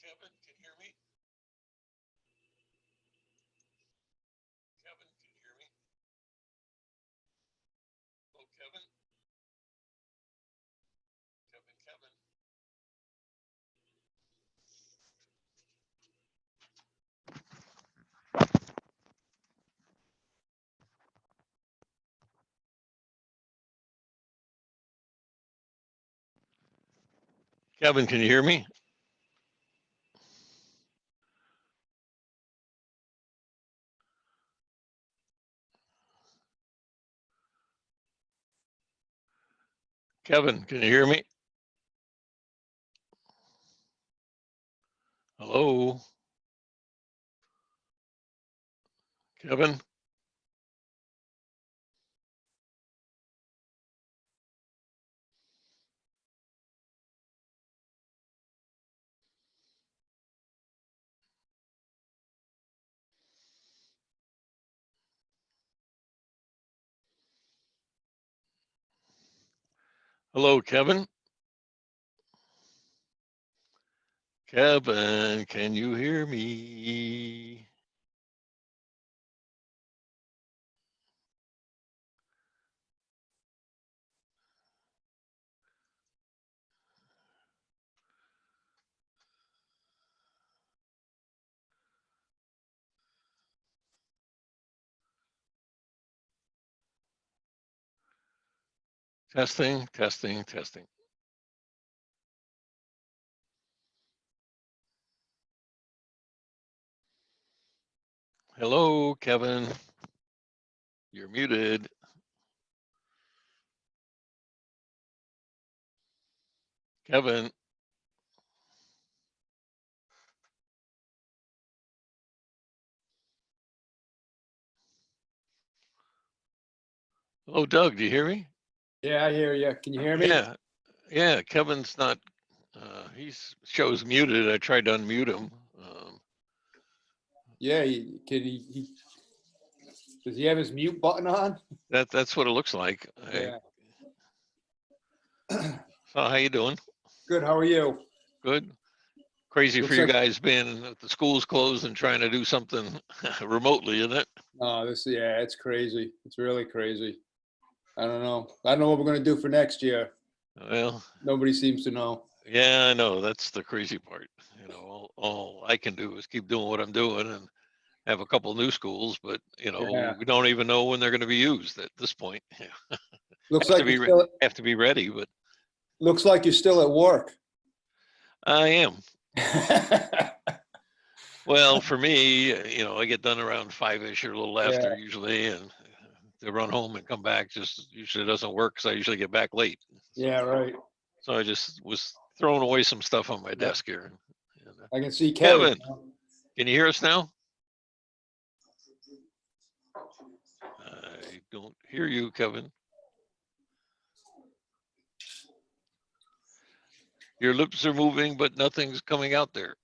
Kevin, can you hear me? Kevin, can you hear me? Oh, Kevin? Kevin. Kevin, can you hear me? Kevin, can you hear me? Hello? Kevin? Hello, Kevin? Kevin, can you hear me? Testing. Hello, Kevin. You're muted. Kevin. Hello, Doug. Do you hear me? Yeah, I hear you. Can you hear me? Yeah. Kevin's not. Shows muted. I tried to unmute him. Yeah, does he have his mute button on? That's what it looks like. Yeah. So how you doing? Good, how are you? Good. Crazy Looks for you like- guys being at the school's closed and trying to do something remotely, isn't it? Oh, yeah, it's crazy. It's really crazy. I don't know. I don't know what we're gonna do for next year. Well, Nobody seems to know. yeah, I know. That's the crazy part. You know, all I can do is keep doing what I'm doing and have a couple new schools, but Yeah. we don't even know when they're going to be used at this point. Looks like Have to be ready, but looks like you're still at work. I am. Well, for me, I get done around 5-ish or a little after usually, and to run home and come back just usually doesn't work because I usually get back late. Yeah, right. So I just was throwing away some stuff on my desk here. I can see Kevin. Can you hear us now? I don't hear you, Kevin. Your lips are moving, but nothing's coming out there.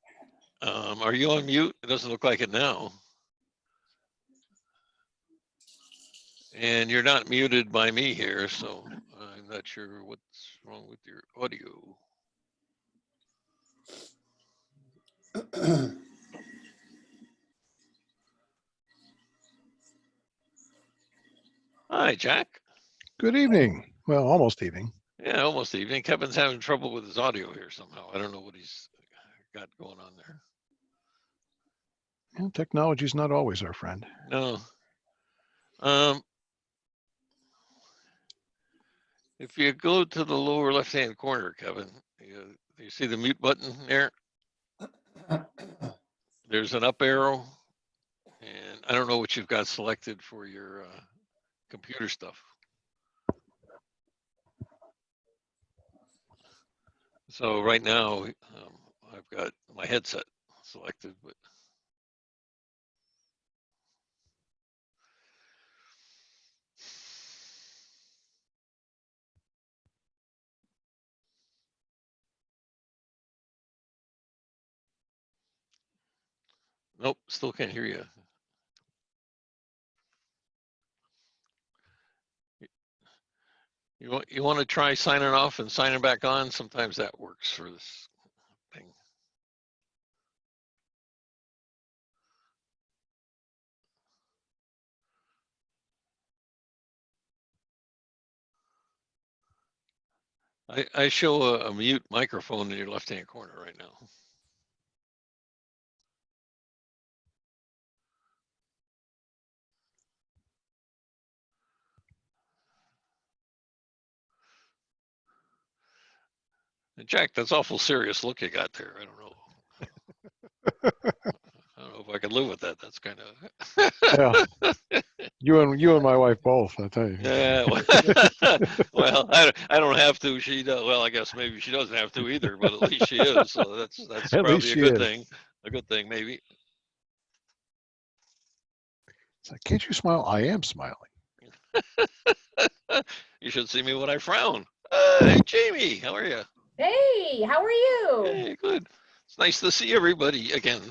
Are you on mute? It doesn't look like it now. And you're not muted by me here, so I'm not sure what's wrong with your audio. Hi, Jack. Good evening. Well, almost evening. Yeah, almost evening. Kevin's having trouble with his audio here somehow. I don't know what he's got going on there. Yeah, technology's not always our friend. No. If you go to the lower left-hand corner, Kevin, you see the mute button there? There's an up arrow, and I don't know what you've got selected for your computer stuff. So right now, I've got my headset selected, but nope, still can't hear you. You want to try signing off and signing back on? Sometimes that works for this thing. I show a mute microphone in your left-hand corner right now. And Jack, that's awful serious look you got there. I don't know. I don't know if I could live with that. That's kind of. Yeah. You and my wife both, I'll tell you. Yeah. Well, I don't have to. She does. Well, I guess maybe she doesn't have to either, but at least she is. So that's probably a good thing. A good thing, maybe. It's like, can't you smile? I am smiling. You should see me when I frown. Hey, Jamie, how are you? Hey, how are you? Hey, good. It's nice to see everybody again.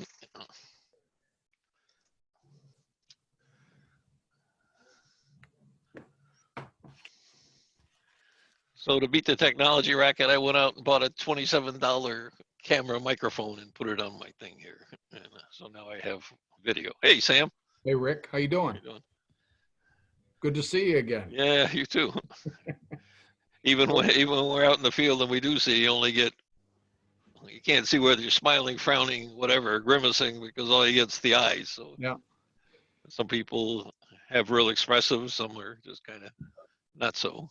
So to beat the technology racket, I went out and bought a $27 camera microphone and put it on my thing here. And so now I have video. Hey, Sam. Hey, Rick, how you doing? Good to see you again. Yeah, you too. even when we're out in the field and we do see, you can't see whether you're smiling, frowning, whatever, grimacing, because all you get's the eyes. So yeah, some people have real expressive, some are just kind of not so.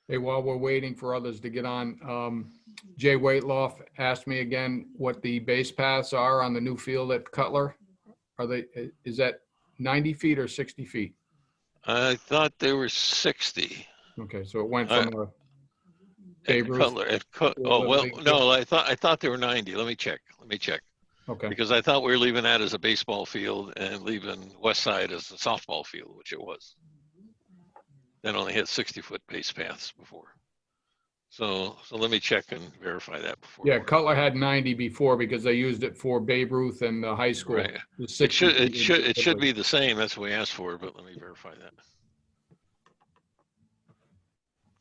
Hey, while we're waiting for others to get on, Jay Waitloff asked me again what the base paths are on the new field at Cutler. Is that 90 feet or 60 feet? I thought they were 60. Okay, so it went from a At Cutler. Oh well, no, I thought they were 90. Let me check. Okay. because I thought we were leaving that as a baseball field and leaving West Side as a softball field, which it was. That only had 60-foot base paths before. So let me check and verify that before. Yeah, Cutler had 90 before because they used it for Babe Ruth and the high school. Right. The It 60 should feet it should was- be the same. That's what we asked for, but let me verify that.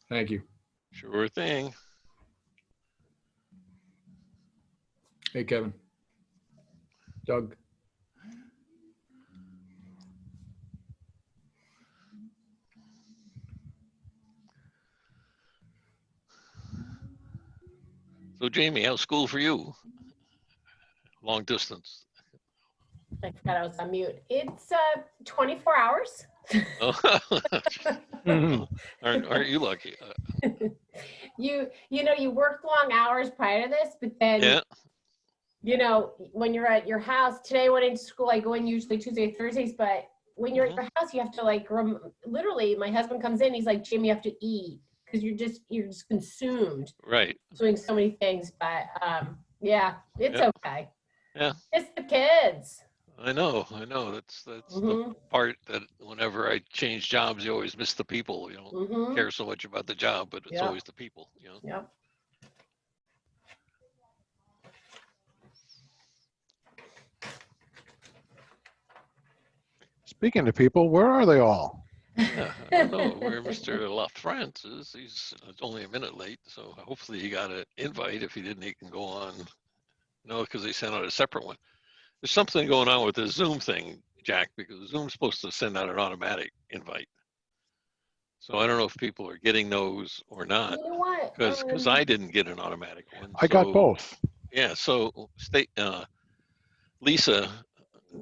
Thank you. Sure thing. Hey, Kevin. Doug. So Jamie, how's school for you? Long distance. I forgot I was on mute. It's 24 hours. Oh, Mhm. aren't you lucky? You know, you worked long hours prior to this, but then, Yeah. you know, when you're at your house, today I went into school, I go in usually Tuesday, Thursdays, but when you're at your house, you have to like, literally, my husband comes in, he's like, Jim, you have to eat because you're just consumed Right. doing so many things. But yeah, it's Yeah. okay. Yeah. It's the kids. I know. That's the Mhm. part that whenever I change jobs, you always miss the people. You don't Mhm. care so much about the job, but it's Yeah. always the people. You know. Yep. Speaking of people, where are they all? Yeah, I don't know where Mr. LaFrance is. He's only a minute late, so hopefully he got an invite. If he didn't, he can go on. No, because they sent out a separate one. There's something going on with the Zoom thing, Jack, because Zoom's supposed to send out an automatic invite. So I don't know if people are getting those or not, You know what? because I didn't get an automatic one. I got So, both. Yeah, so Lisa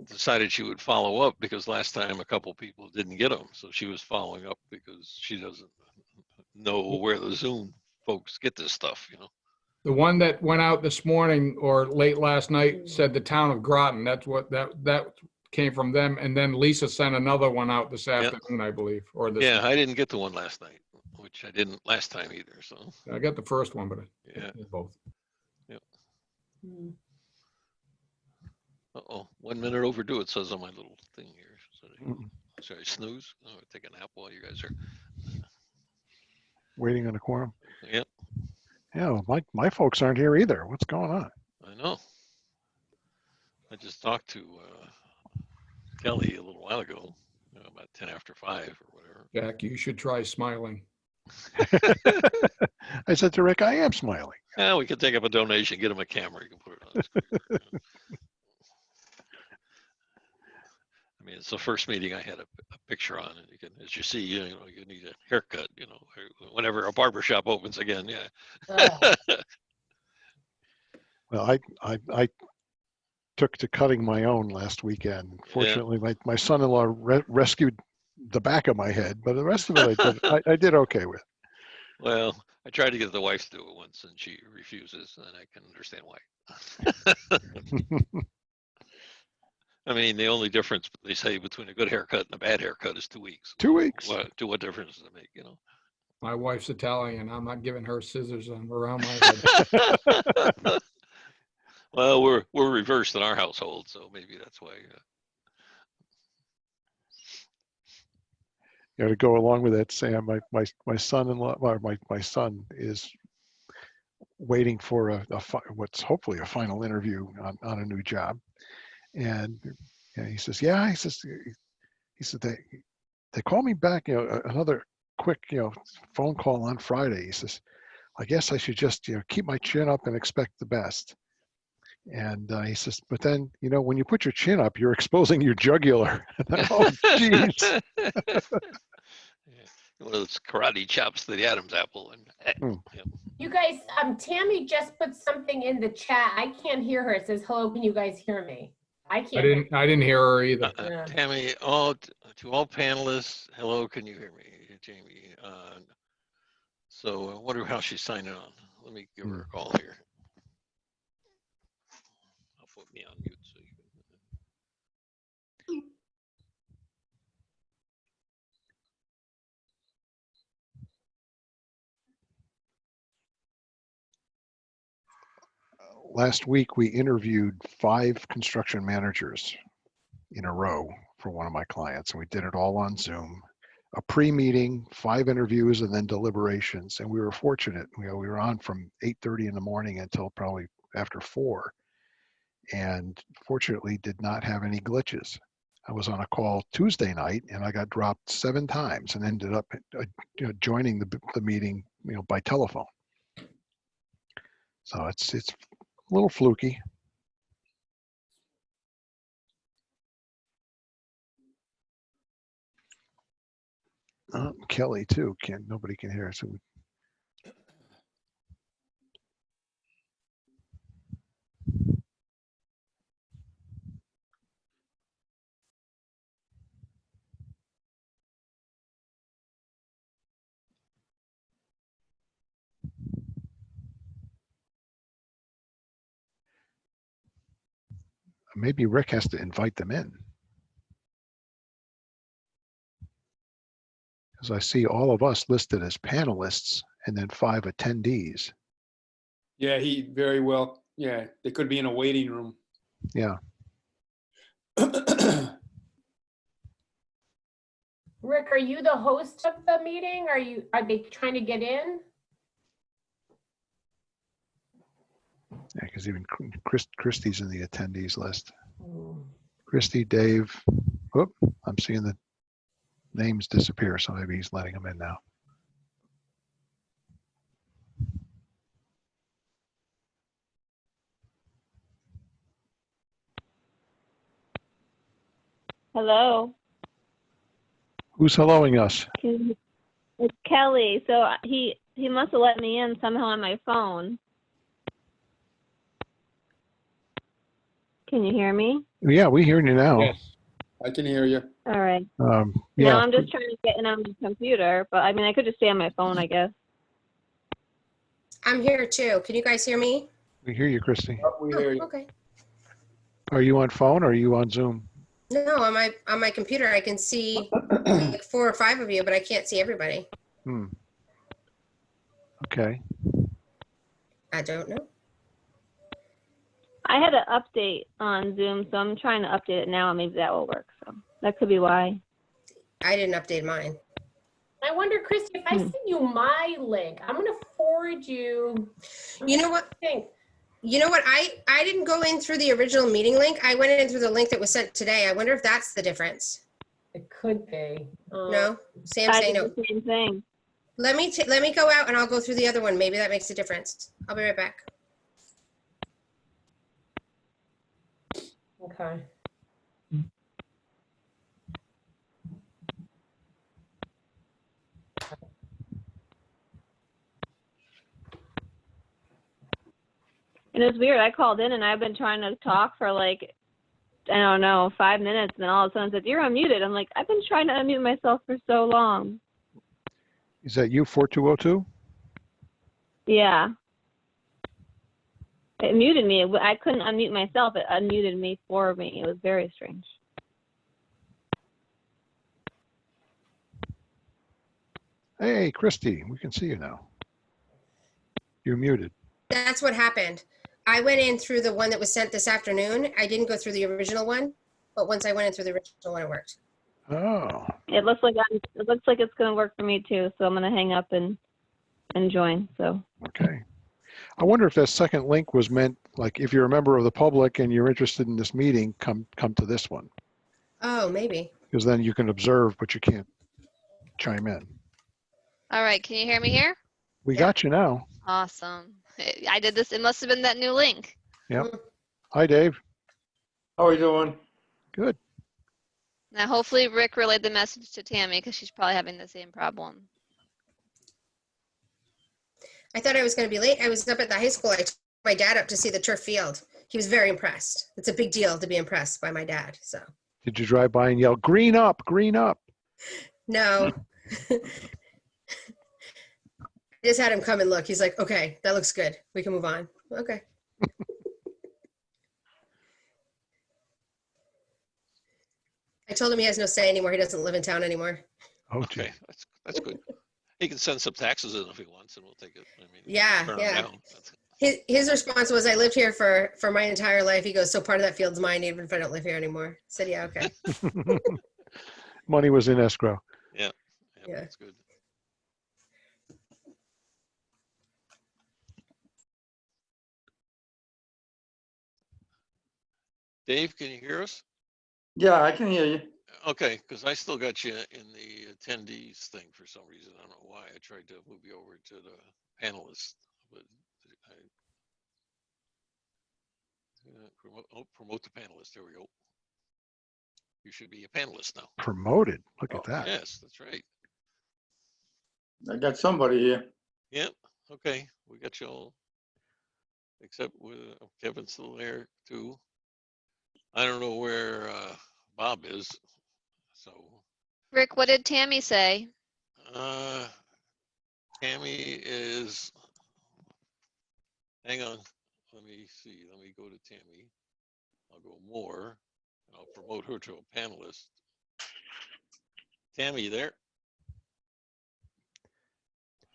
decided she would follow up because last time a couple people didn't get them. So she was following up because she doesn't know where the Zoom folks get this stuff, you know. The one that went out this morning or late last night said the town of Groton. That's what that came from them. And then Lisa sent another one out this afternoon, I believe, or this. Yeah, I didn't get the one last night, which I didn't last time either. So I got the first one, but yeah. both. Mm. Uh-oh, 1 minute overdue, it says on my little thing here. Mm. Should I snooze? Oh, take a nap while you guys are. Waiting on a quorum. Yep, Yeah, well, my folks aren't here either. What's going on? I know. I just talked to Kelly a little while ago, about 10 after 5 or whatever. Jack, you should try smiling. I said to Rick, I am smiling. Yeah, we could take up a donation, get him a camera, you can put it on his computer, you know. I mean, it's the first meeting I had a picture on, and you can, as you see, you know, you need a haircut, you know, whenever a barber shop opens again, yeah. Ugh. Well, I took to cutting my own last weekend. Fortunately, my son-in-law rescued the back of my head, but the rest of it I did okay with. Well, I tried to get the wife to do it once, and she refuses, and I can understand why. I mean, the only difference they say between a good haircut and a bad haircut is 2 weeks. 2 weeks. What difference does it make, you know? My wife's Italian. I'm not giving her scissors around my head. Well, we're reversed in our household, so maybe that's why. You know, to go along with that, Sam, my son-in-law, or my son is waiting for what's hopefully a final interview on a new job, and he says, yeah, he said they called me back, you know, another quick, you know, phone call on Friday. He says, I guess I should just, you know, keep my chin up and expect the best. And he says, but then, you know, when you put your chin up, you're exposing your jugular. Oh, jeez. One of those karate chops to the Adam's apple. And You guys, Tammy just put something in the chat. I can't hear her. It says, hello, can you guys hear me? I can't. I didn't hear her either. Yeah. Tammy, to all panelists, hello, can you hear me, Jamie? So I wonder how she's signing on. Let me give her a call here. I'll put me on mute so you can. last week we interviewed 5 construction managers in a row for one of my clients, and we did it all on Zoom. A pre-meeting, 5 interviews, and then deliberations. And we were fortunate. We were on from 8:30 in the morning until probably after 4, and fortunately did not have any glitches. I was on a call Tuesday night, and I got dropped 7 times, and ended up joining the meeting, by telephone. So it's a little fluky. Kelly too. Nobody can hear us. So maybe Rick has to invite them in, because I see all of us listed as panelists and then 5 attendees. Yeah, he very well. Yeah, they could be in a waiting room. Yeah. Rick, are you the host of the meeting? Are they trying to get in? Yeah, because even Christy's in the attendees list. Hmm. Christy, Dave. Whoop, I'm seeing the names disappear, so maybe he's letting them in now. Hello. Who's helloing us? It's Kelly. So he must have let me in somehow on my phone. Can you hear me? Yeah, we hear you now. Yes, I can hear you. All right. Yeah. Now I'm just trying to get in on the computer, but I mean, I could just stay on my phone, I guess. I'm here too. Can you guys hear me? We hear you, Christy. Oh, we hear you. Okay. Are you on phone or are you on Zoom? No, on my computer I can see like 4 or 5 of you, but I can't see everybody. Okay. I don't know. I had an update on Zoom, so I'm trying to update it now, and maybe that will work. So that could be why. I didn't update mine. I wonder, Christy, if I send you my link, I'm going to forward you. You know what? I didn't go in through the original meeting link. I went in through the link that was sent today. I wonder if that's the difference. It could be. No? Sam's I saying did no. the same thing. Let me go out and I'll go through the other one. Maybe that makes a difference. I'll be right back. Okay. And it's weird. I called in and I've been trying to talk for like, I don't know, 5 minutes, and then all of a sudden it said, "You're unmuted." I'm like, I've been trying to unmute myself for so long. Is that you, 4202? Yeah. It muted me. I couldn't unmute myself. It unmuted me for me. It was very strange. Hey, Christy, we can see you now. You're muted. That's what happened. I went in through the one that was sent this afternoon. I didn't go through the original one, but once I went in through the original one, it worked. Oh. It looks like it's going to work for me too. So I'm going to hang up and join. So. Okay. I wonder if that second link was meant, like, if you're a member of the public and you're interested in this meeting, come to this one. Oh, maybe. Because then you can observe, but you can't chime in. All right, can you hear me here? We got you now. Awesome. I did this. It must have been that new link. Yep. Hi, Dave. How are you doing? Good. Now, hopefully Rick relayed the message to Tammy because she's probably having the same problem. I thought I was going to be late. I was up at the high school. I took my dad up to see the turf field. He was very impressed. It's a big deal to be impressed by my dad. So. Did you drive by and yell, "Green up, green up"? No. I just had him come and look. He's like, okay, that looks good. We can move on. Okay. I told him he has no say anymore. He doesn't live in town anymore. Okay. Okay, that's good. He can send some taxes in if he wants, and we'll take it. I mean, Yeah, turn 'em yeah. down. His response was, I lived here for my entire life. He goes, so part of that field's mine even if I don't live here anymore. I said, yeah, okay. Money was in escrow. Yeah, Yeah. that's good. Dave, can you hear us? Yeah, I can hear you. Okay, because I still got you in the attendees thing for some reason. I don't know why. I tried to move you over to the panelists, but promote the panelist. There we go. You should be a panelist now. Promoted. Look at Oh, that. Yes, that's right. I got somebody here. Yep. Okay, we got you all, except with Kevin's still there too. I don't know where Bob is. So Rick, what did Tammy say? Tammy is. Hang on. Let me see. Let me go to Tammy. I'll go more. And I'll promote her to a panelist. Tammy, you there?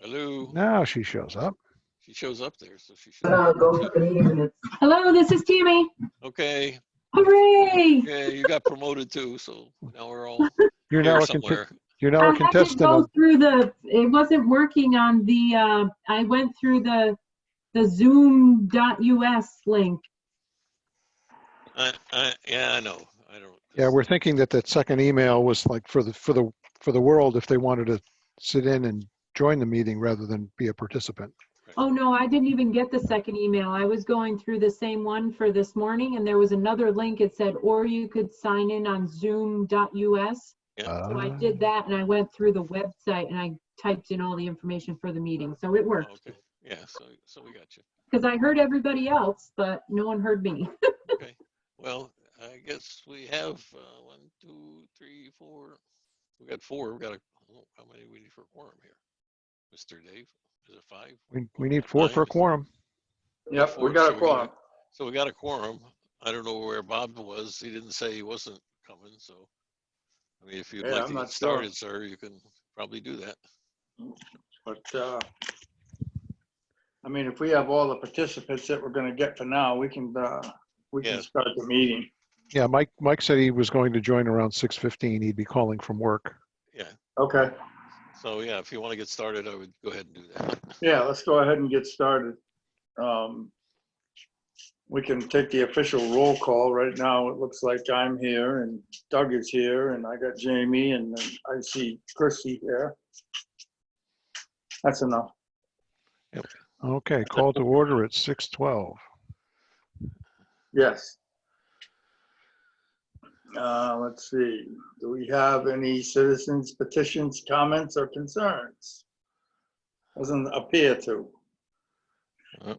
Hello. Now she shows up. She shows up there, so she should. Hello, this is Tammy. Okay. Hooray! Yeah, you got promoted too, so now we're all You're here now a somewhere. you're now I a had to contestant go on. through it wasn't working on the, I went through the zoom.us link. Yeah, I know. I don't. Yeah, we're thinking that that second email was like for the world if they wanted to sit in and join the meeting rather than be a participant. Oh, no, I didn't even get the second email. I was going through the same one for this morning and there was another link. It said, or you could sign in on zoom.us. So I did that and I went through the website and I typed in all the information for the meeting. So it worked. Okay. Yeah. So we got you. Because I heard everybody else, but no one heard me. Okay. Well, I guess we have 1, 2, 3, 4. We got 4. We got how many we need for a quorum here, Mr. Dave? Is it 5? We need 4 for a quorum. Yep, we got a quorum. So we got a quorum. I don't know where Bob was. He didn't say he wasn't coming. So, I mean, if you'd like to get started, sir, you can probably do that. But, I mean, if we have all the participants that we're going to get for now, we can start the meeting. Yeah, Mike said he was going to join around 6:15. He'd be calling from work. Yeah. Okay. So yeah, if you want to get started, I would go ahead and do that. Yeah, let's go ahead and get started. We can take the official roll call. Right now, it looks like I'm here and Doug is here and I got Jamie and then I see Christy here. That's enough. Yep. Okay, call to order at 6:12. Yes. Let's see. Do we have any citizens petitions, comments, or concerns? Doesn't appear to.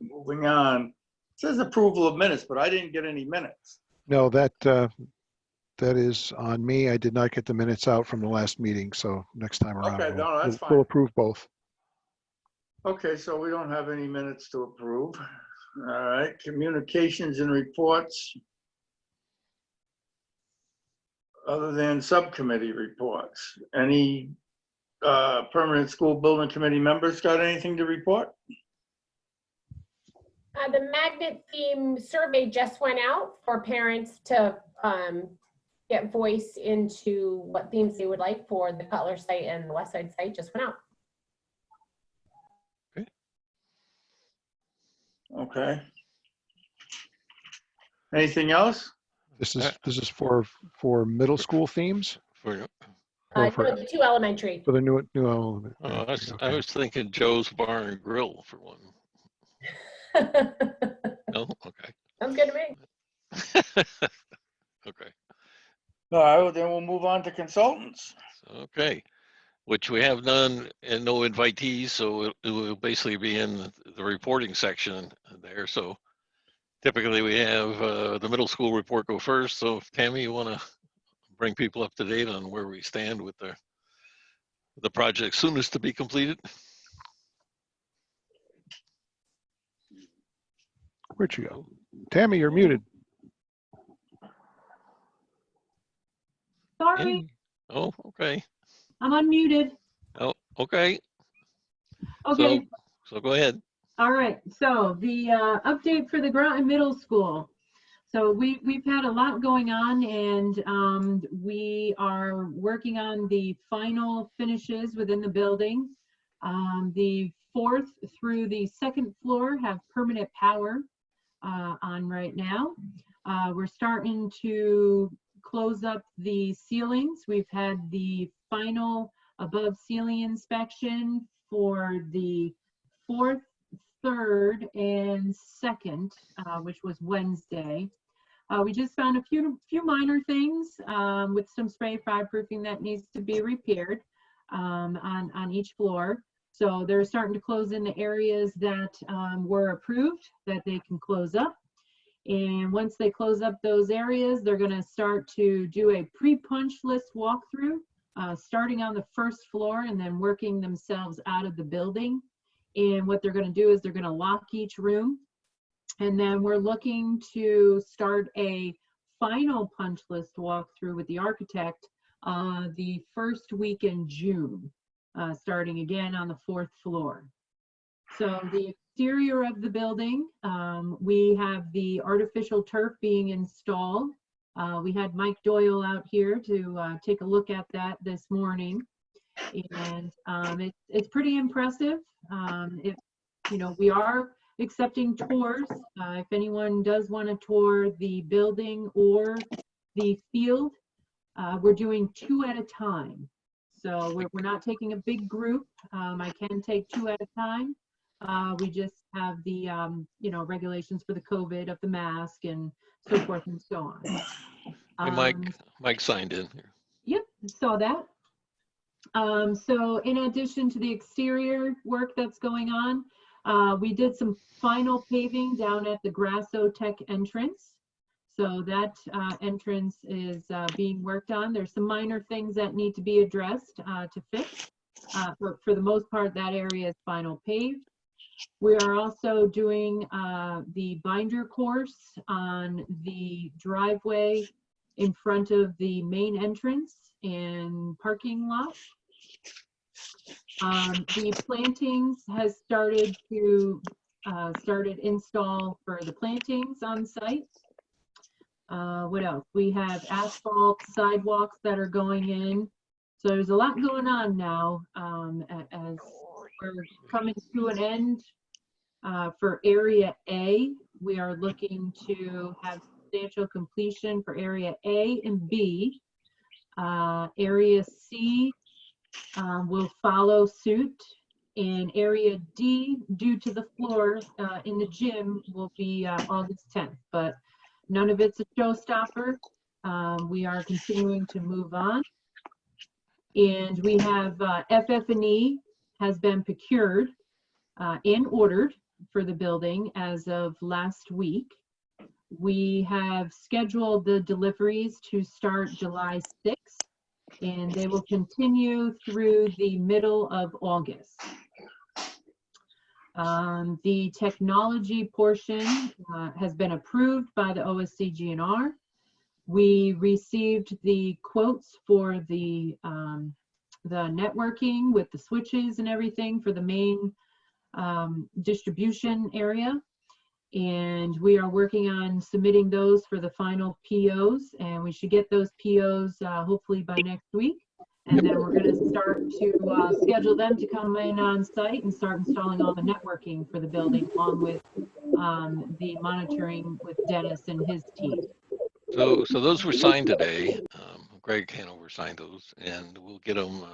Moving on. It says approval of minutes, but I didn't get any minutes. No, that is on me. I did not get the minutes out from the last meeting, so next time around Okay, no, that's fine. we'll approve both. Okay, so we don't have any minutes to approve. All right, communications and reports. Other than subcommittee reports, any permanent school building committee members got anything to report? The magnet theme survey just went out for parents to get voice into what themes they would like for the Cutler site and the West Side site. Just went out. Okay. Anything else? This is for middle school themes? For Or for No, the 2 elementary. the new element. I was thinking Joe's Bar and Grill for one. No? Okay. Sounds good to me. Okay. All right, well, then we'll move on to consultants. Okay. Which we have none and no invitees, so it will basically be in the reporting section there. So typically we have the middle school report go first. So if Tammy, you want to bring people up to date on where we stand with the project soonest to be completed. Where'd you go? Tammy, you're muted. Sorry, Oh, okay. I'm unmuted. Oh, okay. Okay, So go ahead. All right, so the update for the Groton Middle School. So we've had a lot going on, and we are working on the final finishes within the building. The 4th through the 2nd floor have permanent power on right now. We're starting to close up the ceilings. We've had the final above ceiling inspection for the 4th, 3rd, and 2nd, which was Wednesday. We just found a few minor things with some spray fireproofing that needs to be repaired on each floor. So they're starting to close in the areas that were approved that they can close up. And once they close up those areas, they're going to start to do a pre-punch list walkthrough, starting on the 1st floor and then working themselves out of the building. And what they're going to do is they're going to lock each room. And then we're looking to start a final punch list walkthrough with the architect the 1st week in June, starting again on the 4th floor. So the exterior of the building, we have the artificial turf being installed. We had Mike Doyle out here to take a look at that this morning. And it's pretty impressive. We are accepting tours. If anyone does want to tour the building or the field, we're doing 2 at a time. So we're not taking a big group. I can take 2 at a time. We just have the regulations for the COVID of the mask and so forth and so on. Hey, Mike signed in here. Yep, saw that. So in addition to the exterior work that's going on, we did some final paving down at the Grasso Tech entrance. So that entrance is being worked on. There's some minor things that need to be addressed to fix. For the most part, that area is final paved. We are also doing the binder course on the driveway in front of the main entrance and parking lot. The plantings has started install for the plantings on site. What else? We have asphalt sidewalks that are going in. So there's a lot going on now as we're coming to an end. For area A, we are looking to have substantial completion for area A and B. Area C will follow suit, and area D, due to the floor in the gym, will be August 10th, but none of it's a showstopper. We are continuing to move on, and we have FF&E has been procured and ordered for the building as of last week. We have scheduled the deliveries to start July 6th, and they will continue through the middle of August. The technology portion has been approved by the OSCGNR. We received the quotes for the networking with the switches and everything for the main distribution area. And we are working on submitting those for the final POs, and we should get those POs hopefully by next week. And then we're going to start to schedule them to come in on site and start installing all the networking for the building, along with the monitoring with Dennis and his team. So those were signed today. Greg Hanover signed those, and we'll get them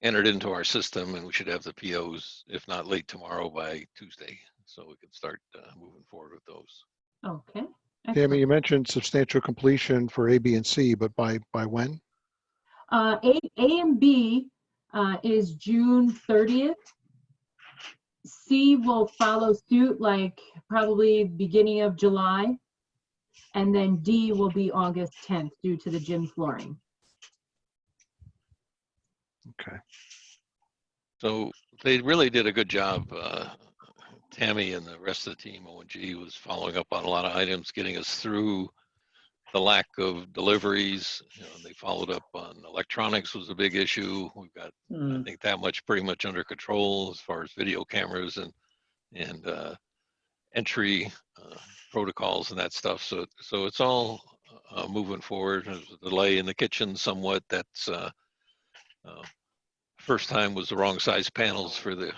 entered into our system, and we should have the POs, if not late tomorrow, by Tuesday. So we can start moving forward with those. Okay. Tammy, you mentioned substantial completion for A, B, and C, but by when? A and B is June 30th. C will follow suit, like probably beginning of July. And then D will be August 10th due to the gym flooring. Okay. So they really did a good job. Tammy and the rest of the team, O&G, was following up on a lot of items, getting us through the lack of deliveries. They followed up on electronics was a big issue. We've got, I think, that much pretty much under control as far as video cameras and and entry protocols and that stuff. So it's all moving forward. There's a delay in the kitchen somewhat. That's first time was the wrong size panels for the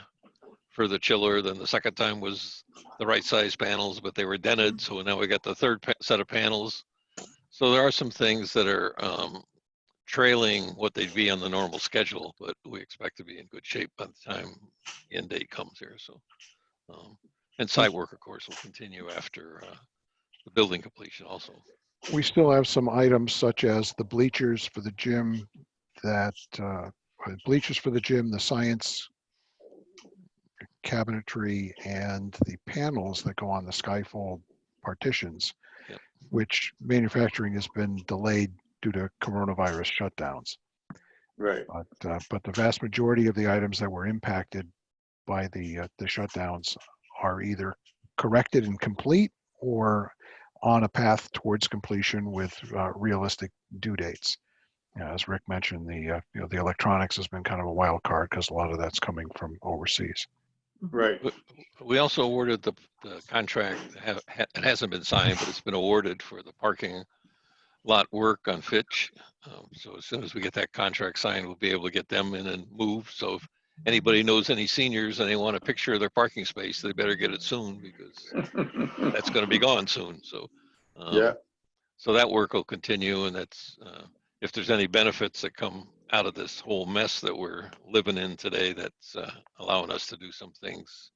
chiller. Then the second time was the right size panels, but they were dented. So now we got the third set of panels. So there are some things that are trailing what they'd be on the normal schedule, but we expect to be in good shape by the time the end date comes here. So, and site work, of course, will continue after the building completion also. We still have some items such as the bleachers for the gym, the science cabinetry, and the panels that go on the skyfold partitions, Yep. which manufacturing has been delayed due to coronavirus shutdowns. Right. But the vast majority of the items that were impacted by the shutdowns are either corrected and complete or on a path towards completion with realistic due dates. As Rick mentioned, the electronics has been kind of a wild card because a lot of that's coming from overseas. Right. We also awarded the contract. It hasn't been signed, but it's been awarded for the parking lot work on Fitch. So as soon as we get that contract signed, we'll be able to get them in and move. So if anybody knows any seniors and they want a picture of their parking space, they better get it soon because that's going to be gone soon. So Yeah. so that work will continue, and that's if there's any benefits that come out of this whole mess that we're living in today, that's allowing us to do some things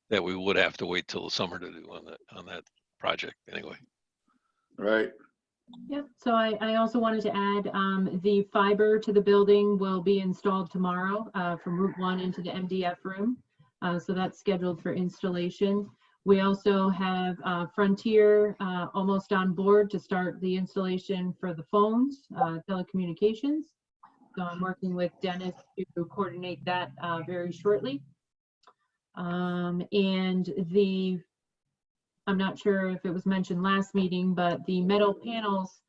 that we would have to wait till the summer to do on that project anyway. Right. Yep, so I also wanted to add the fiber to the building will be installed tomorrow from Route 1 into the MDF room. So that's scheduled for installation. We also have Frontier almost on board to start the installation for the phones, telecommunications. So I'm working with Dennis to coordinate that very shortly. And I'm not sure if it was mentioned last meeting, but the metal panels,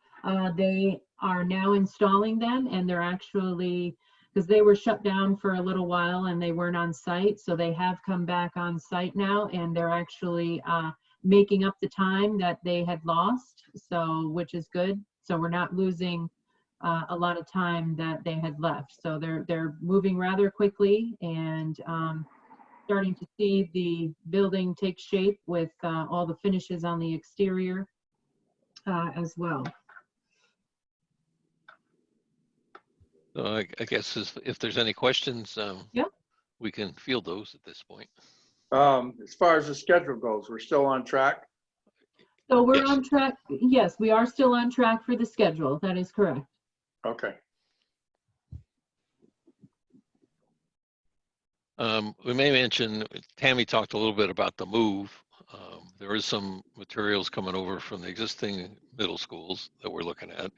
they are now installing them, and they're actually, because they were shut down for a little while and they weren't on site, so they have come back on site now, and they're actually making up the time that they had lost, so which is good. So we're not losing a lot of time that they had left. So they're moving rather quickly, and starting to see the building take shape with all the finishes on the exterior as well. So I guess if there's any questions, Yeah. we can field those at this point. As far as the schedule goes, we're still on track. So we're Yes. on track. Yes, we are still on track for the schedule. That is correct. Okay. We may mention, Tammy talked a little bit about the move. There is some materials coming over from the existing middle schools that we're looking at.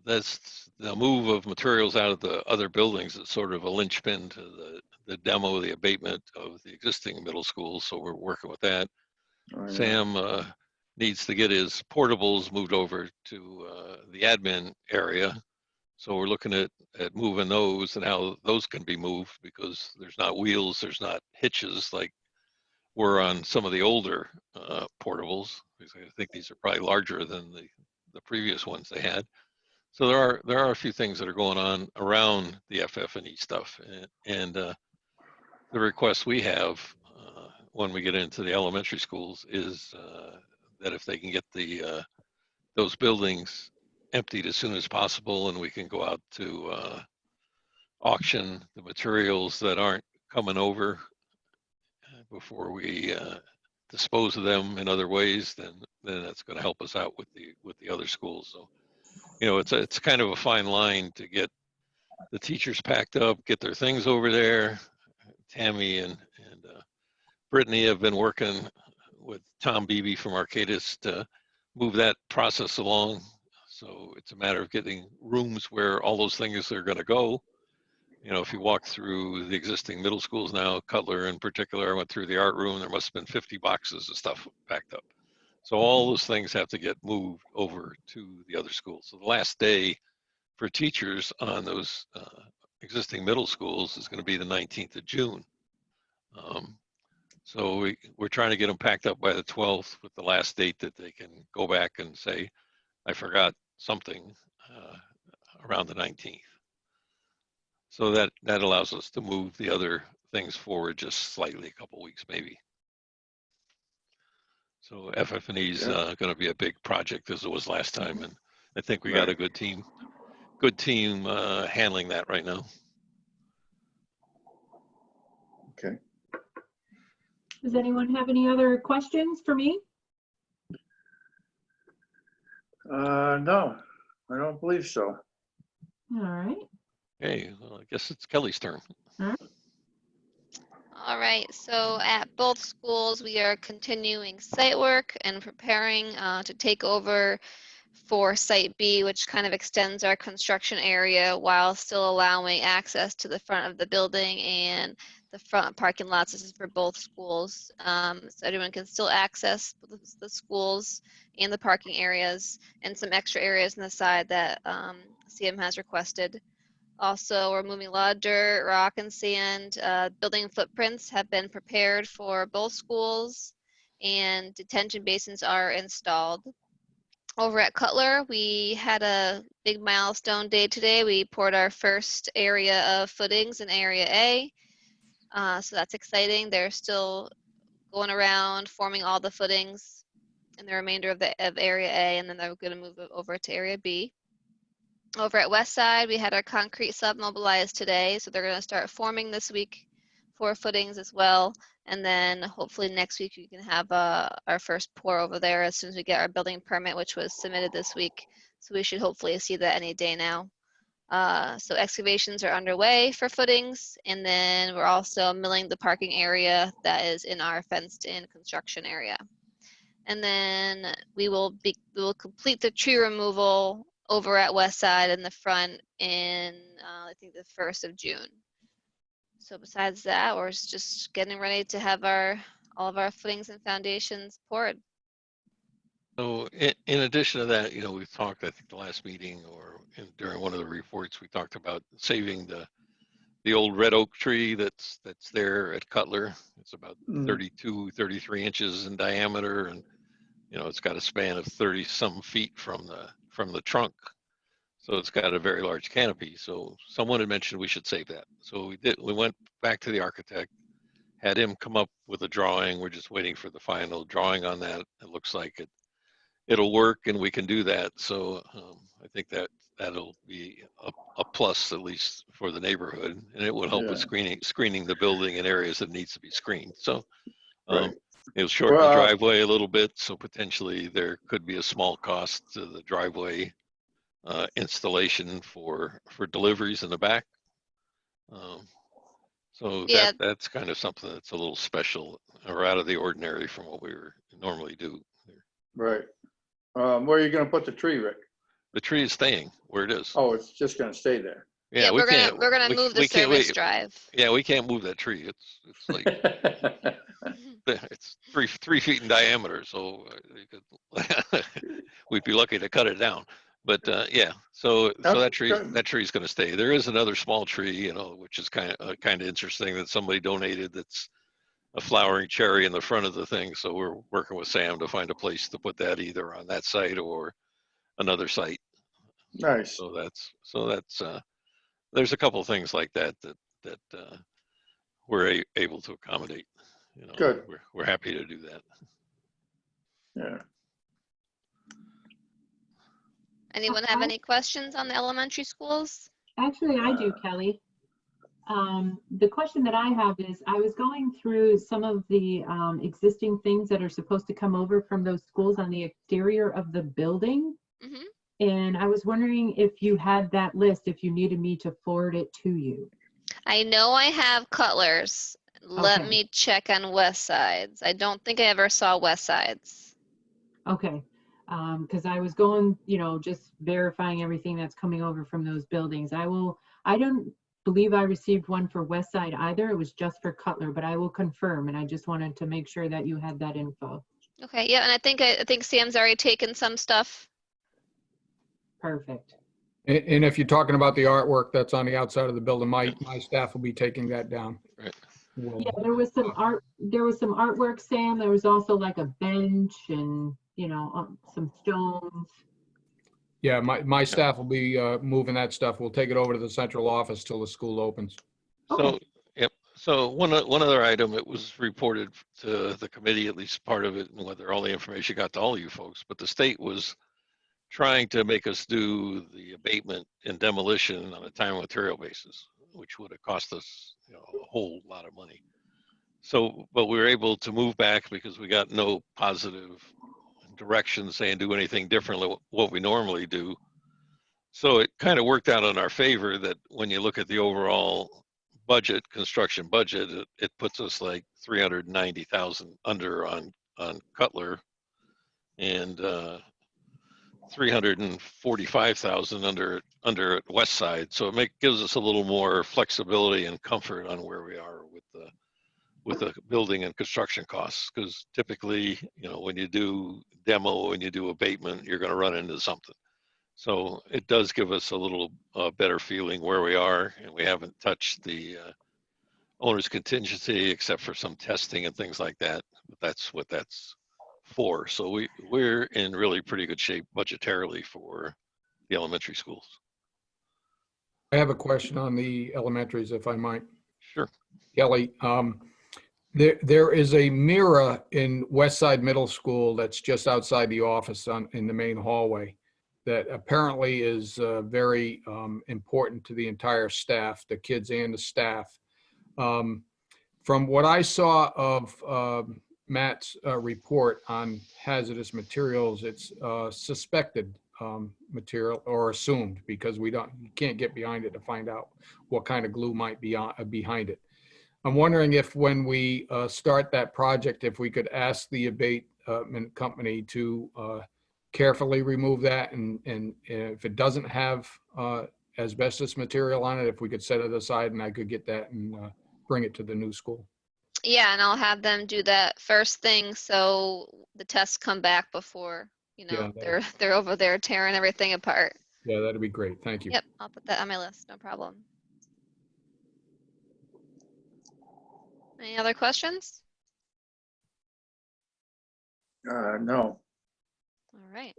That's the move of materials out of the other buildings is sort of a linchpin to the demo, the abatement of the existing middle schools. So we're working with that. Oh, yeah. Sam needs to get his portables moved over to the admin area. So we're looking at moving those and how those can be moved, because there's not wheels, there's not hitches like were on some of the older portables. I think these are probably larger than the previous ones they had. So there are a few things that are going on around the FF&E stuff, and the request we have when we get into the elementary schools is that if they can get those buildings emptied as soon as possible, and we can go out to auction the materials that aren't coming over before we dispose of them in other ways, then that's going to help us out with the other schools. So, you know, it's kind of a fine line to get the teachers packed up, get their things over there. Tammy and Brittany have been working with Tom Beebe from Arcadis to move that process along. So it's a matter of getting rooms where all those things are going to go. You know, if you walk through the existing middle schools now, Cutler in particular, I went through the art room, there must have been 50 boxes of stuff packed up. So all those things have to get moved over to the other schools. So the last day for teachers on those existing middle schools is going to be the 19th of June. So we're trying to get them packed up by the 12th with the last date that they can go back and say, I forgot something around the 19th. So that allows us to move the other things forward just slightly, a couple weeks maybe. So FF&E is going to be a big project as it was last time, and I think we got a good team handling that right now. Okay. Does anyone have any other questions for me? No, I don't believe so. All right. Okay, well, I guess it's Kelly's turn. All right, so at both schools, we are continuing site work and preparing to take over for Site B, which kind of extends our construction area while still allowing access to the front of the building and the front parking lots. This is for both schools. So everyone can still access the schools and the parking areas and some extra areas on the side that CM has requested. Also, we're moving a lot of dirt, rock, and sand. Building footprints have been prepared for both schools, and detention basins are installed. Over at Cutler, we had a big milestone day today. We poured our first area of footings in Area A, so that's exciting. They're still going around forming all the footings in the remainder of Area A, and then they're going to move it over to Area B. Over at West Side, we had our concrete sub mobilized today, so they're going to start forming this week for footings as well. And then hopefully next week we can have our first pour over there as soon as we get our building permit, which was submitted this week. So we should hopefully see that any day now. So excavations are underway for footings, and then we're also milling the parking area that is in our fenced-in construction area. And then we will complete the tree removal over at West Side in the front in I think the 1st of June. So besides that, we're just getting ready to have all of our footings and foundations poured. So in addition to that, we've talked, I think the last meeting or during one of the reports, we talked about saving the old red oak tree that's there at Cutler. It's about 32, 33 inches in diameter, and it's got a span of 30 some feet from the trunk. So it's got a very large canopy. So someone had mentioned we should save that. So we did. We went back to the architect, had him come up with a drawing. We're just waiting for the final drawing on that. It looks like it'll work, and we can do that. So I think that'll be a plus, at least for the neighborhood, and it will help with screening the building in areas that needs to be screened. So it'll shorten the driveway a little bit. So potentially there could be a small cost to the driveway installation for deliveries in the back. So that's kind of something that's a little special or out of the ordinary from what we normally do. Right. Where are you going to put the tree, Rick? The tree is staying where it is. Oh, it's just going to stay there. Yeah, we're gonna move the service drive. Yeah, we can't move that tree. It's like it's three feet in diameter, so we'd be lucky to cut it down. But so that tree is going to stay. There is another small tree, which is kind of interesting that somebody donated. That's a flowering cherry in the front of the thing. So we're working with Sam to find a place to put that either on that site or another site. Nice. So that's there's a couple of things like that we're able to accommodate. Good. We're happy to do that. Yeah. Anyone have any questions on the elementary schools? Actually, I do, Kelly. The question that I have is, I was going through some of the existing things that are supposed to come over from those schools on the exterior of the building. Mm-hmm. And I was wondering if you had that list, if you needed me to forward it to you. I know I have Cutler's. Let me check on West Side's. I don't think I ever saw West Side's. Okay. Because I was going, just verifying everything that's coming over from those buildings. I don't believe I received one for West Side either. It was just for Cutler, but I will confirm. And I just wanted to make sure that you had that info. Okay. Yeah. And I think Sam's already taken some stuff. Perfect. And if you're talking about the artwork that's on the outside of the building, my staff will be taking that down. Right. Yeah, there was some artwork, Sam. There was also like a bench and, you know, some stones. Yeah, my staff will be moving that stuff. We'll take it over to the central office till the school opens. So, yep. So one other item, it was reported to the committee, at least part of it, and whether all the information got to all you folks, but the state was trying to make us do the abatement and demolition on a time and material basis, which would have cost us, a whole lot of money. So, but we were able to move back because we got no positive direction saying do anything differently what we normally do. So it kind of worked out in our favor that when you look at the overall budget, construction budget, it puts us like 390,000 under on Cutler and 345,000 under at West Side. So it gives us a little more flexibility and comfort on where we are with the building and construction costs, because typically, when you do demo and you do abatement, you're going to run into something. So it does give us a little better feeling where we are, and we haven't touched the owner's contingency except for some testing and things like that. But that's what that's for. So we're in really pretty good shape budgetarily for the elementary schools. I have a question on the elementaries, if I might. Sure. Kelly, there is a mirror in West Side Middle School that's just outside the office in the main hallway that apparently is very important to the entire staff, the kids and the staff. From what I saw of Matt's report on hazardous materials, it's suspected material or assumed, because you can't get behind it to find out what kind of glue might be behind it. I'm wondering if when we start that project, if we could ask the abatement company to carefully remove that, and if it doesn't have asbestos material on it, if we could set it aside and I could get that and bring it to the new school. Yeah, and I'll have them do that first thing, so the tests come back before, Yeah, they're over there tearing everything apart. Yeah, that'd be great. Thank you. Yep, I'll put that on my list, no problem. Any other questions? No. All right.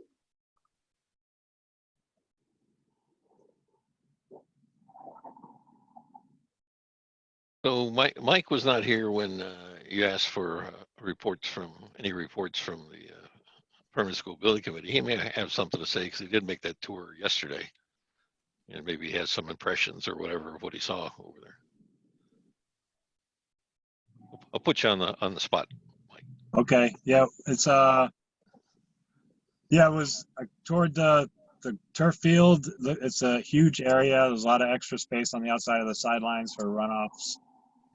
So Mike was not here when you asked for reports from the Permanent School Building Committee. He may have something to say because he did make that tour yesterday, and maybe he has some impressions or whatever of what he saw over there. I'll put you on the spot, Mike. Okay. Yeah, it's it was toward the turf field. It's a huge area. There's a lot of extra space on the outside of the sidelines for runoffs,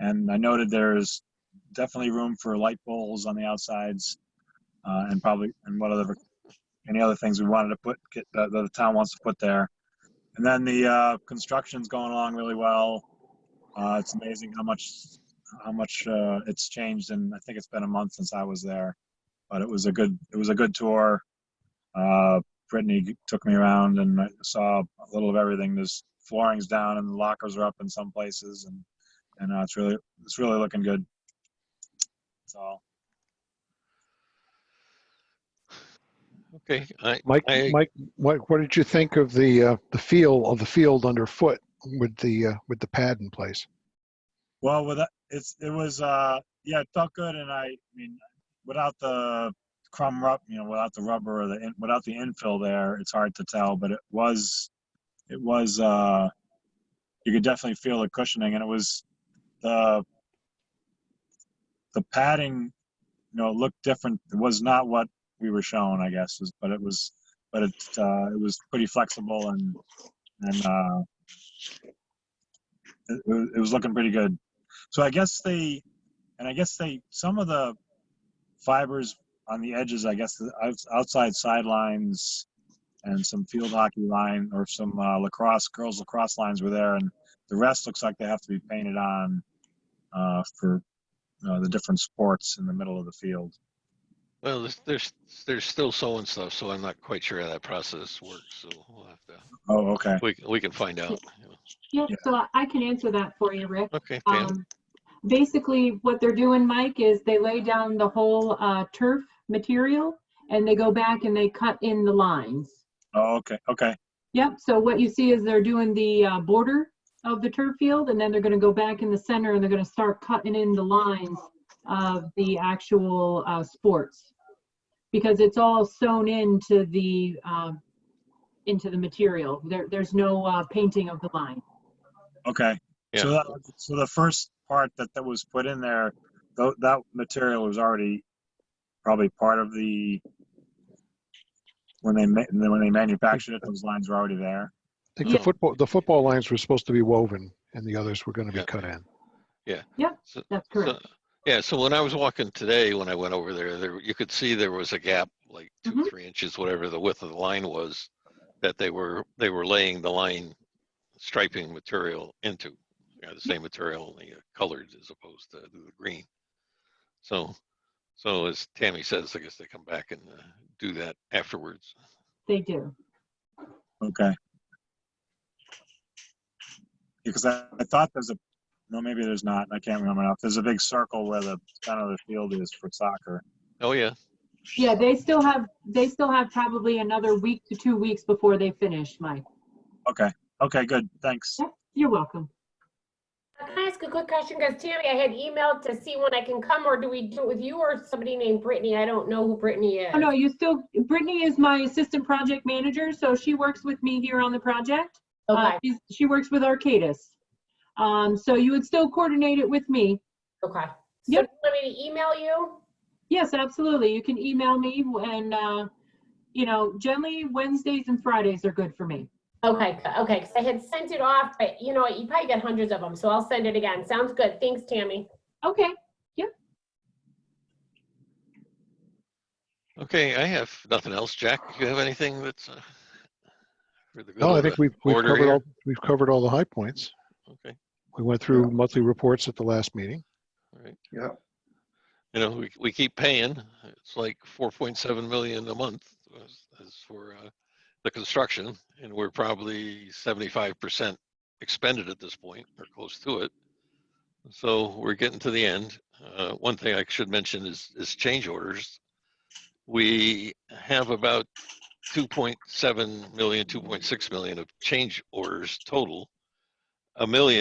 and I noted there's definitely room for light poles on the outsides, and any other things we wanted to the town wants to put there. And then the construction's going along really well. It's amazing how much it's changed, and I think it's been a month since I was there, but it was a good tour. Brittany took me around and I saw a little of everything. There's flooring's down and the lockers are up in some places, and it's really looking good. That's all. Okay, Mike, what did you think of the feel of the field underfoot with the pad in place? Well, it felt good, and I mean, without the without the rubber or without the infill there, it's hard to tell, but it was you could definitely feel the cushioning, and it was the padding, looked different. It was not what we were shown, I guess, but it was pretty flexible, and it was looking pretty good. So I guess some of the fibers on the edges, I guess the outside sidelines and some field hockey line or some girls lacrosse lines were there, and the rest looks like they have to be painted on for the different sports in the middle of the field. well, there's still sewing stuff, so I'm not quite sure how that process works. So we'll have to. Oh, okay. We can find out. Yeah, so I can answer that for you, Rick. Okay, Dan. basically what they're doing, Mike, is they lay down the whole turf material and they go back and they cut in the lines. Oh, okay, okay, Yep, so what you see is they're doing the border of the turf field, and then they're gonna go back in the center and they're gonna start cutting in the lines of the actual sports. Because it's all sewn into the material. There's no painting of the line. okay. Yeah. So the first part that was put in there, that material was already probably part of the, when they manufactured it, those lines were already there. I think Yeah. the football lines were supposed to be woven and the others were going to be Yeah. cut in. Yeah. Yep, So, that's correct. so when I was walking today, when I went over there, you could see there was a gap, like 2-3 inches, whatever the width of the line was, that they were laying the line striping material into. You know, the same material, only colored as opposed to the green. So as Tammy says, I guess they come back and do that afterwards. They do. Okay. Because I thought there's a, no, maybe there's not. I can't remember now. There's a big circle where the center of the field is for soccer. Oh yeah. Yeah, they still have probably another week to 2 weeks before they finish, Mike. Okay. Okay, good. Thanks. Yeah, you're welcome. Can I ask a quick question? Because Tammy, I had emailed to see when I can come, or do we do it with you or somebody named Brittany? I don't know who Brittany is. Oh, no, Brittany is my assistant project manager, so she works with me here on the project. Okay. She works with Arcadis. So you would still coordinate it with me. Okay. Yep. So do you want me to email you? Yes, absolutely. You can email me and, generally Wednesdays and Fridays are good for me. Okay, because I had sent it off, but you know what, you probably got hundreds of them, so I'll send it again. Sounds good. Thanks, Tammy. Okay. Yep. Okay, I have nothing else. Jack, you have anything that's for the good No, of I think the order here? we've covered all the high points. Okay. We went through monthly reports at the last meeting. All right. Yeah. You know, we keep paying. It's like 4.7 million a month as for the construction, and we're probably 75% expended at this point, or close to it. So we're getting to the end. One thing I should mention is change orders. We have about 2.7 million, 2.6 million of change orders total.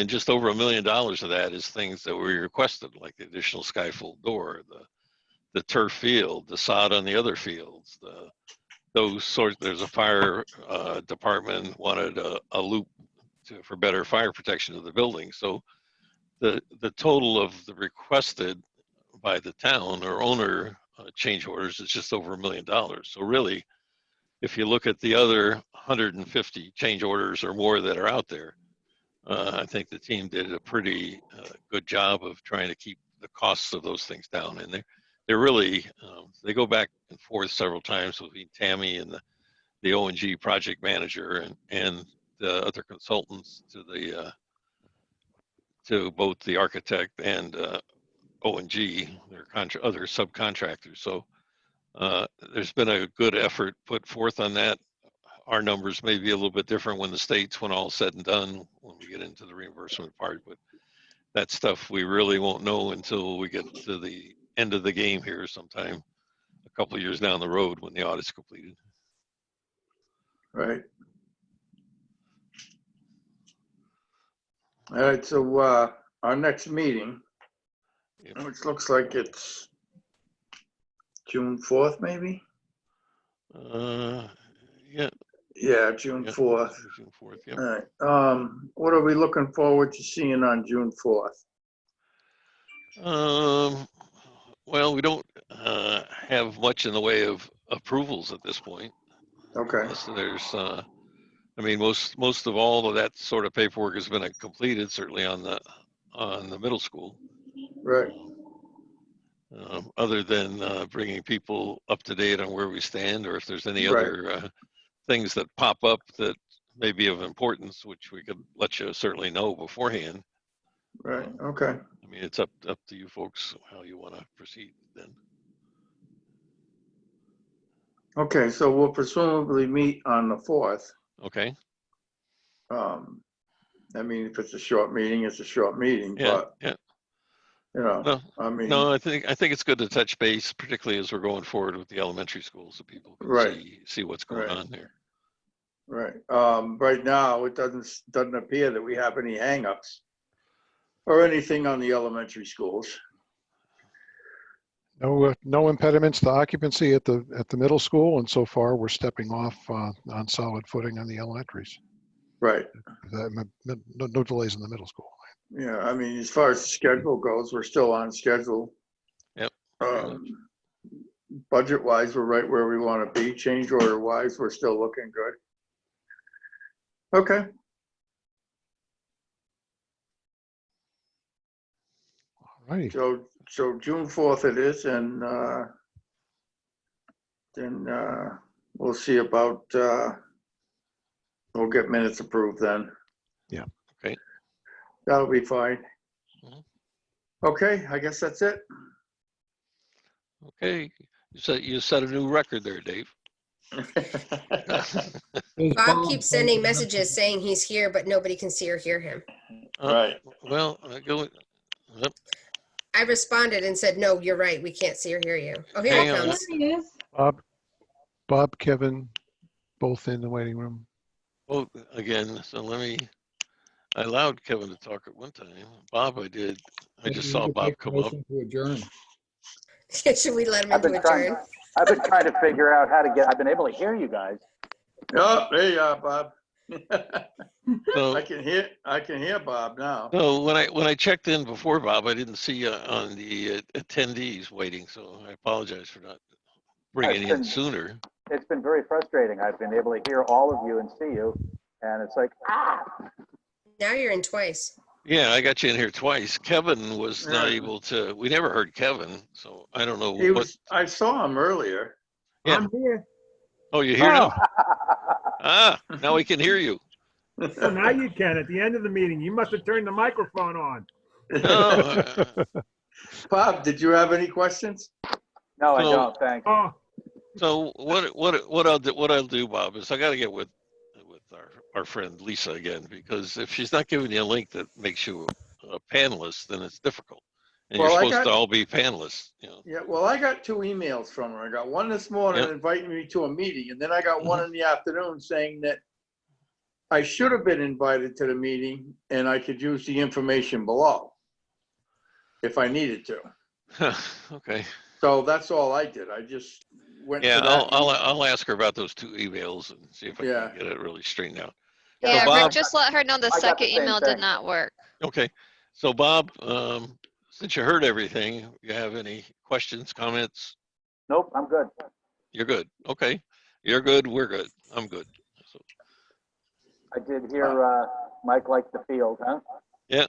Just over $1 million of that is things that we requested, like the additional skyfold door, the turf field, the sod on the other fields, those sorts. There's a fire department wanted a loop for better fire protection of the building. So the total of the requested by the town or owner change orders is just over $1 million. So really, if you look at the other 150 change orders or more that are out there, I think the team did a pretty good job of trying to keep the costs of those things down. And they're really, they go back and forth several times between Tammy and the O&G project manager and the other consultants to both the architect and O&G, their other subcontractors. So there's been a good effort put forth on that. Our numbers may be a little bit different when all said and done, when we get into the reimbursement part, but that stuff we really won't know until we get to the end of the game here sometime a couple of years down the road when the audit's completed. Right. All right, so our next meeting, which looks like it's June 4th, maybe? Yeah. Yeah, June 4th. June 4th, yep. All right. What are we looking forward to seeing on June 4th? Well, we don't have much in the way of approvals at this point. Okay. So there's, most of all of that sort of paperwork has been completed, certainly on the middle school. Right. Other than bringing people up to date on where we stand, or if there's any other things that pop up that may be of importance, which we could let you certainly know beforehand. Right. Okay. It's up to you folks how you want to proceed then. Okay, so we'll presumably meet on the 4th. Okay. If it's a short meeting, it's a short meeting, Yeah, but yeah. You know, No, I mean, no, I think it's good to touch base, particularly as we're going forward with the elementary schools, so people can Right. see what's going Right. on there. right. Right now, it doesn't appear that we have any hangups or anything on the elementary schools. No impediments to occupancy at the middle school, and so far we're stepping off on solid footing on the elementaries. Right. No delays in the middle school. Yeah, I mean, as far as the schedule goes, we're still on schedule. Yep. Budget wise, we're right where we want to be. Change order wise, we're still looking good. Okay. All righty. So June 4th it is, and then we'll see about, we'll get minutes approved then. Yeah. Okay. That'll be fine. Mhm. Okay, I guess that's it. Okay, you set a new record there, Dave. Bob keeps sending messages saying he's here, but nobody can see or hear him. Right. Well, yep. I responded and said, no, you're right. We can't see or hear you. Oh, here he Hang on. comes. There he is. Bob, Kevin, both in the waiting room. Oh, again, so I allowed Kevin to talk at one time. Bob, I did. I just saw Bob come up. To adjourn. Should we let him I've into been trying. adjourn? I've been trying to figure out how to get. I've been able to hear you guys. Oh, there you are, Bob. So, I can hear Bob now. so when I checked in before, Bob, I didn't see you on the attendees waiting, so I apologize for not bringing you in sooner. It's been very frustrating. I've been able to hear all of you and see you, and it's like, Now you're in twice. Yeah, I got you in here twice. Kevin was not Yeah. able to. We never heard Kevin, so I don't know He what. was, I saw him earlier. Yeah. I'm here. Oh, you hear now? Now we can hear you. So now you can at the end of the meeting. You must have turned the microphone on. No, Bob, did you have any questions? no, I So- don't. Thanks. Oh, so what I'll do, Bob, is I got to get with our friend Lisa again, because if she's not giving you a link that makes you a panelist, then it's difficult. And Well, you're I supposed got- to all be panelists, you know. Yeah, well, I got 2 emails from her. I got one this morning Yep. inviting me to a meeting, and then I got one in the afternoon saying that I should have been invited to the meeting and I could use the information below if I needed to. Okay. So that's all I did. I just went Yeah, to that. I'll ask her about those 2 emails and see if I Yeah. can get it really straightened out. Yeah, Bob- Rick, just let her know the got the second same email thing. did not work. Okay. So Bob, since you heard everything, you have any questions, comments? Nope, I'm good. You're good. Okay. You're good. We're good. I'm good. So, I did hear Mike liked the field, huh? yeah,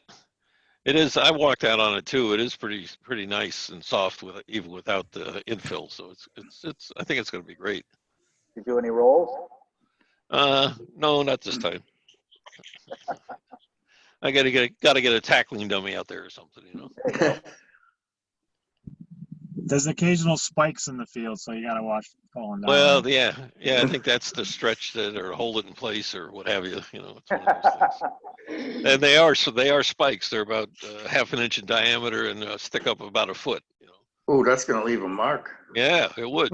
it is. I walked out on it too. It is pretty nice and soft even without the infill. So it's I think it's going to be great. Did you do any rolls? No, not this time. I got to get a tackling dummy out there or something, you know. There's occasional spikes in the field, so you gotta watch falling down. Well, yeah, I think that's to stretch it or hold it in place or what have you. You know, it's one of those things. And they are spikes. They're about half an inch in diameter and stick up about a foot. You know. Oh, that's gonna leave a mark. Yeah, it would.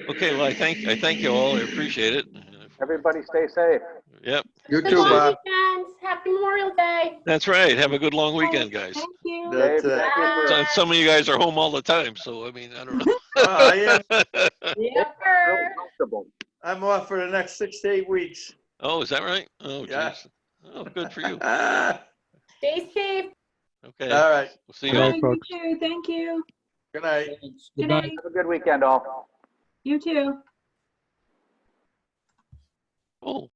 Okay, well, I thank you all. I appreciate it. Everybody stay safe. Yep, You Good too, long Bob. weekend. Happy Memorial Day. that's right. Have a good long weekend, guys. Thank you. That's Dave, it. thank you for- So, some of you guys are home all the time, so I mean, I don't know. I am. Yep. really comfortable. I'm off for the next 6 to 8 weeks. Oh, is that right? Oh, Yeah. jeez. Oh, good for you. All Stay safe. Okay. right. We'll see you. Good Bye, night, you folks. too. Thank you. Good night. Good Goodbye. night. Have a good weekend, all. You too. Oh.